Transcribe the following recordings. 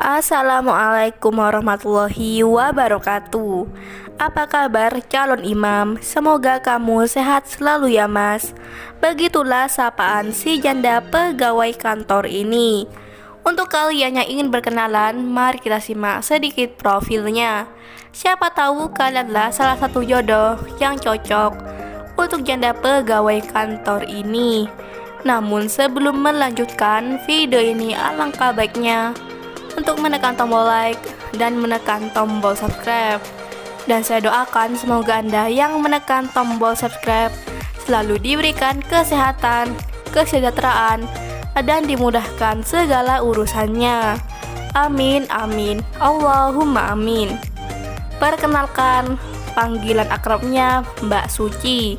Assalamualaikum warahmatullahi wabarakatuh. Apa kabar calon imam? Semoga kamu sehat selalu ya mas. Begitulah sapaan si janda pegawai kantor ini. Untuk kalian yang ingin berkenalan, mari kita simak sedikit profilnya. Siapa tahu kalianlah salah satu jodoh yang cocok untuk janda pegawai kantor ini. Namun sebelum melanjutkan video ini, alangkah baiknya untuk menekan tombol like dan menekan tombol subscribe. Dan saya doakan semoga Anda yang menekan tombol subscribe selalu diberikan kesehatan, kesejahteraan, dan dimudahkan segala urusannya. Amin amin, Allahumma amin. Perkenalkan, panggilan akrabnya Mbak Suci.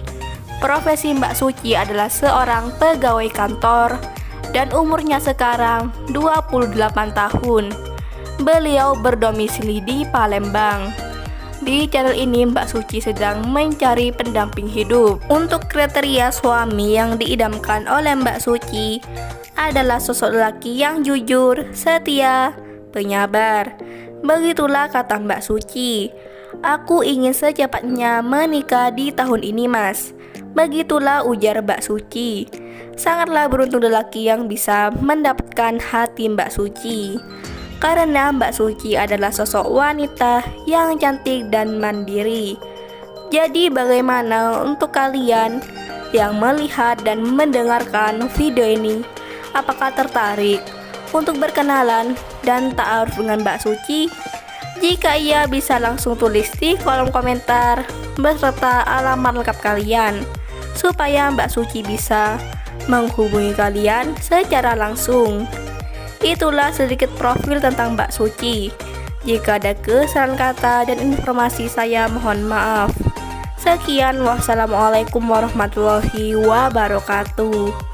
Profesi Mbak Suci adalah seorang pegawai kantor dan umurnya sekarang 28 tahun. Beliau berdomisili di Palembang. Di channel ini Mbak Suci sedang mencari pendamping hidup. Untuk kriteria suami yang diidamkan oleh Mbak Suci adalah sosok lelaki yang jujur, setia, penyabar. Begitulah kata Mbak Suci. Aku ingin secepatnya menikah di tahun ini mas. Begitulah ujar Mbak Suci. Sangatlah beruntung lelaki yang bisa mendapatkan hati Mbak Suci, karena Mbak Suci adalah sosok wanita yang cantik dan mandiri. Jadi bagaimana untuk kalian yang melihat dan mendengarkan video ini? Apakah tertarik untuk berkenalan dan ta'aruf dengan Mbak Suci? Jika iya, bisa langsung tulis di kolom komentar beserta alamat lengkap kalian, supaya Mbak Suci bisa menghubungi kalian secara langsung. Itulah sedikit profil tentang Mbak Suci. Jika ada kesalahan kata dan informasi, saya mohon maaf. Sekian, wassalamualaikum warahmatullahi wabarakatuh.